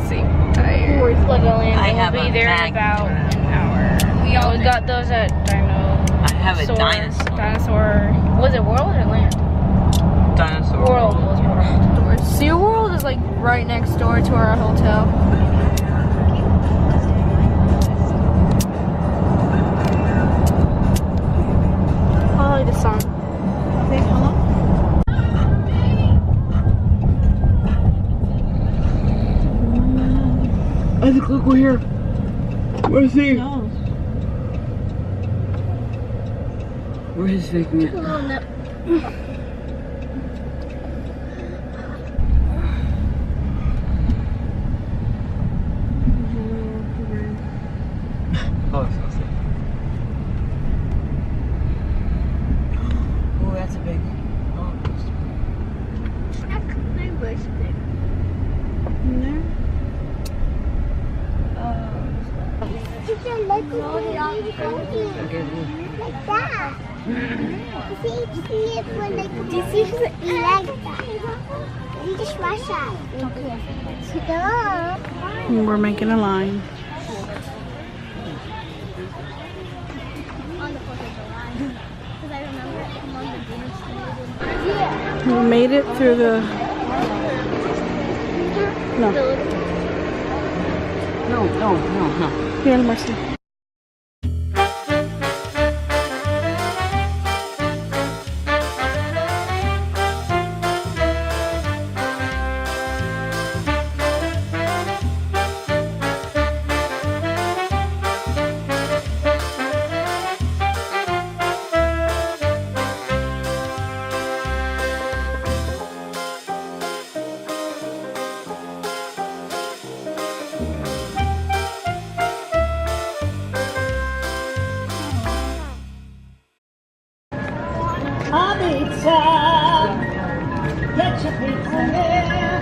see. Tired. Towards Legoland. I have we'll be a there mag- in about an hour. We got those at I have a dinosaur. Dinosaur. Was it World or Land? Dinosaur. World was World. SeaWorld is like right next door to our hotel. I like the song. Okay, hold on. Isaac, look, we're here. Where's he? No. Where is taking it? Oh, no. Oh, it's so sick. Oh, that's a big. Oh, We're making a line. We made it through the. No. no. Here, Marcy. Get your pizza here.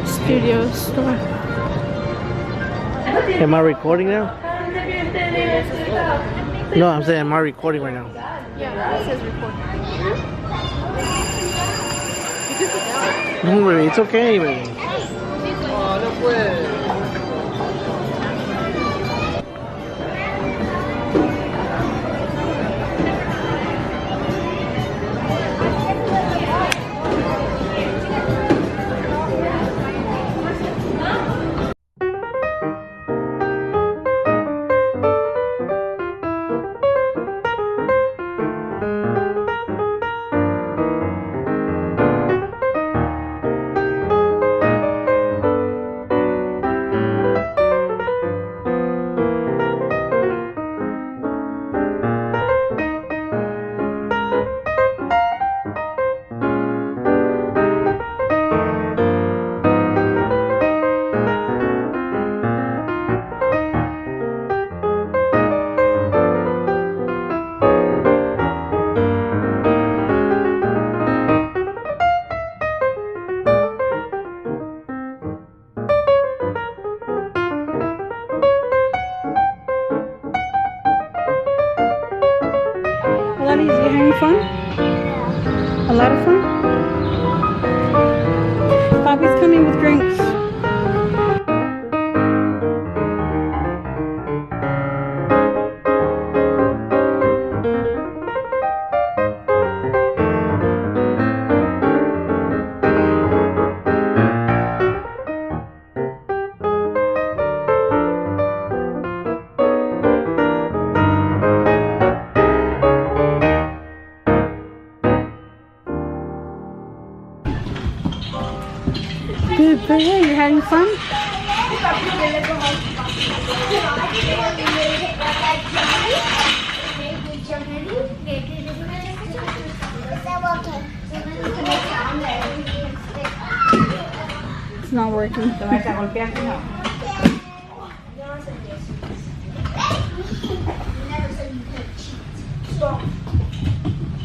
Studio store. Am I recording now? No, I'm saying, am I recording right now? Yeah, it says record. No, baby, it's okay, baby. Odalys, you having fun? A lot of fun? Poppy's coming with drinks. Good for you. You're having fun? It's not working.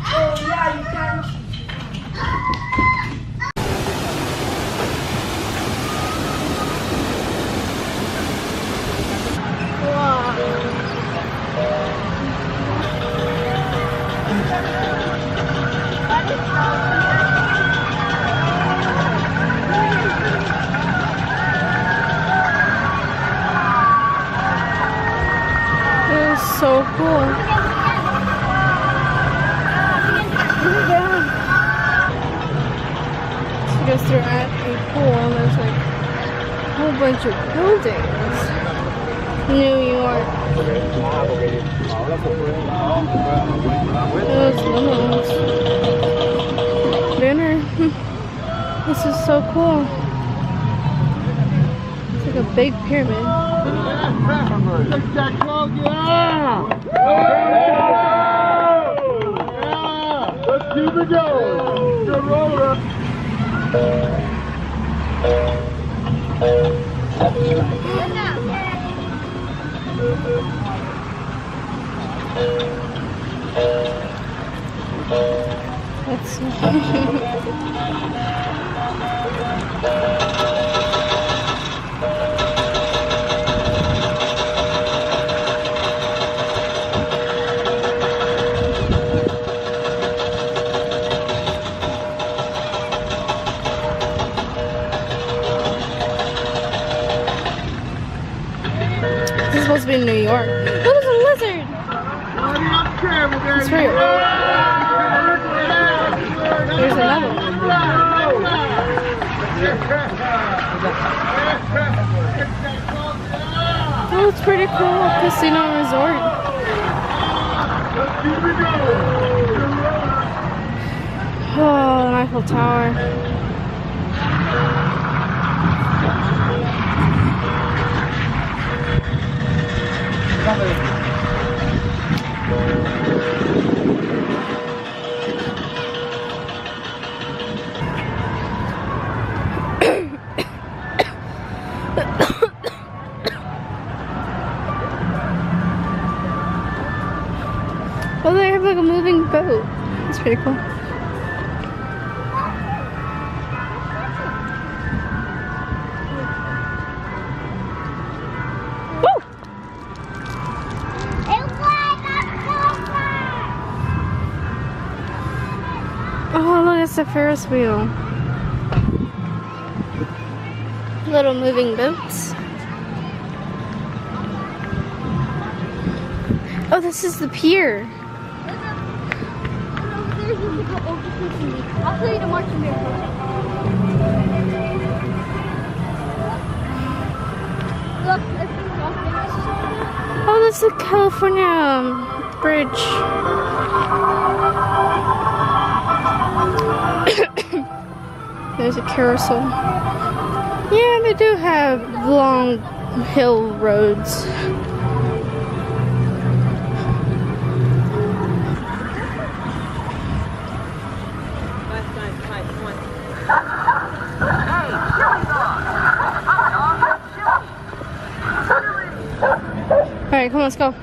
Oh, yeah, you they're at a pool. There's like a whole bunch of buildings. New York. Those lemons. Dinner. This is so cool. It's like a big pyramid. Let's keep it going. Good roller. Let's see. This is supposed to be in New York. Look, there's a lizard! It's real. There's another one. Oh, it's pretty cool. Casino resort. Oh, the Eiffel Tower. Oh, they have like a moving boat. That's pretty cool. Woo! Oh, look, it's a Ferris wheel. Little moving boats. Oh, this is the pier. I'll show you the marching band. Look, Oh, that's the California bridge. There's a carousel. Yeah, they do have long hill roads. Alright, come on, let's go.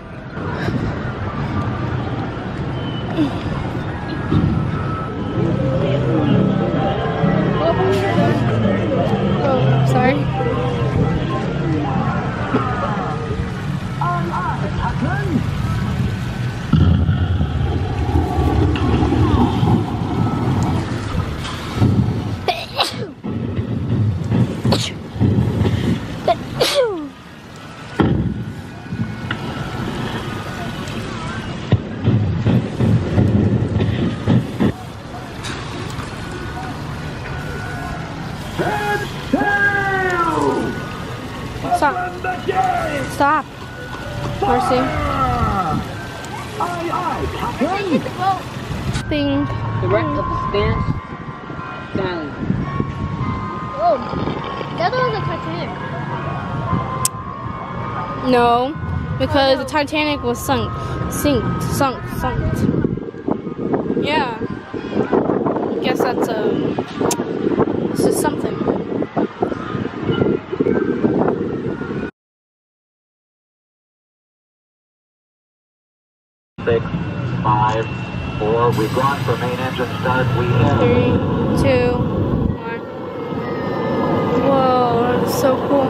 Oh, sorry. Stop. Stop. Marcy. Thing. The rest of the stands, silent. Oh, the other one's a Titanic. No, because the Titanic was sunk. Sunk. Yeah. I guess that's this is something. 6, 5, 4. We've gone for main engine start. We have 3, 2, 1. Whoa, that's so cool.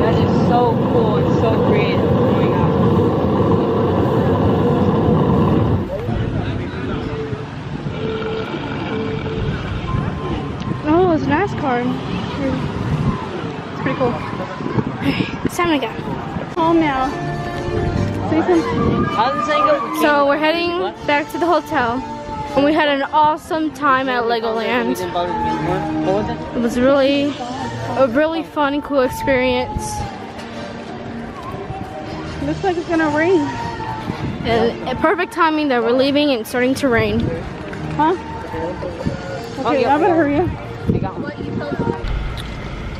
That is so cool and so great. Oh my god. Oh, it's NASCAR. It's pretty cool. It's time to go. Home now. How's this angle? So we're heading back to the hotel. And we had an awesome time at Legoland. It was really a really fun and cool experience. Looks like it's gonna rain. And perfect timing that we're leaving and it's starting to rain. Huh? Okay, I better hurry up.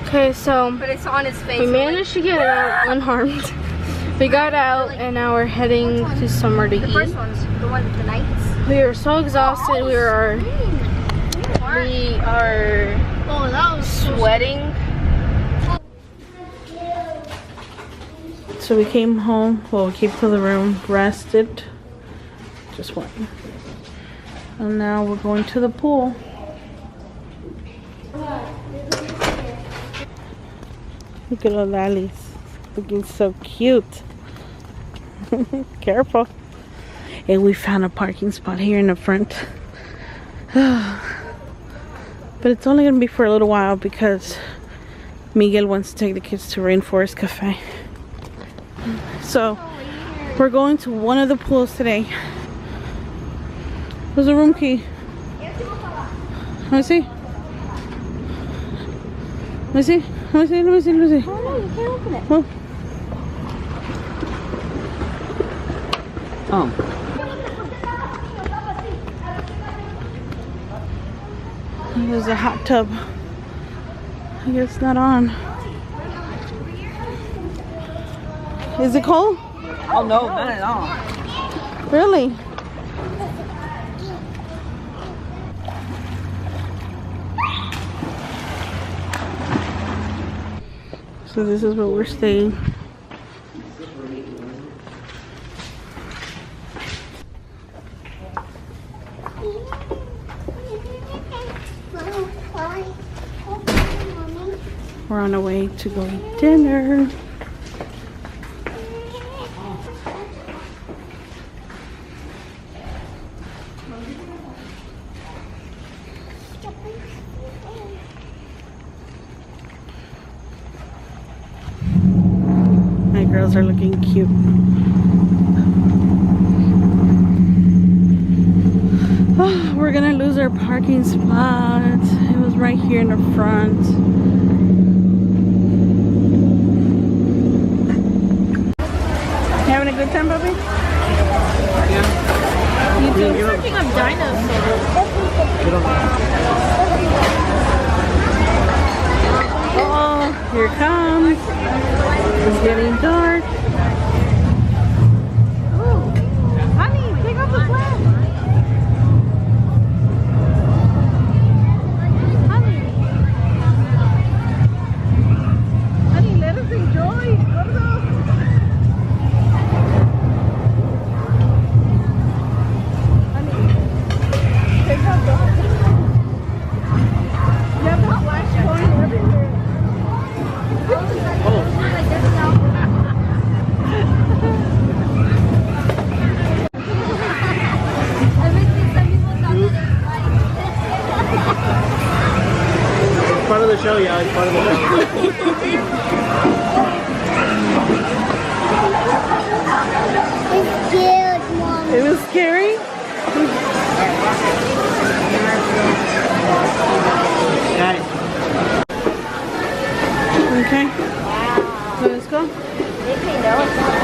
Okay, so But it's on his face. we managed to get out unharmed. We got out and now we're heading to somewhere to The first eat. one's the one with the nights. We are so exhausted. We are sweating. So we came home. Well, we came to the room, rested. Just one. And now we're going to the pool. Look at Odalys. Looking so cute. Careful. And we found a parking spot here in the front. But it's only gonna be for a little while because Miguel wants to take the kids to Rainforest Cafe. So we're going to one of the pools today. There's a room key. Let me see. Let me see. Let me see. Let me see. Let me see. Oh no, you can't open it. Well, there's a hot tub. I guess it's not on. Is it cold? Oh no, not at all. Really? So this is where we're staying. We're on our way to go eat dinner. My girls are looking cute. Oh, we're gonna lose our parking spot. It was right here in the front. You having a good time, Bobby? You do something of dinosaurs. Oh, here it comes. It's getting dark. Honey, take off the flag. Honey, let us enjoy. Gordo. It's part of the show, yeah. It's part of the show. It was scary.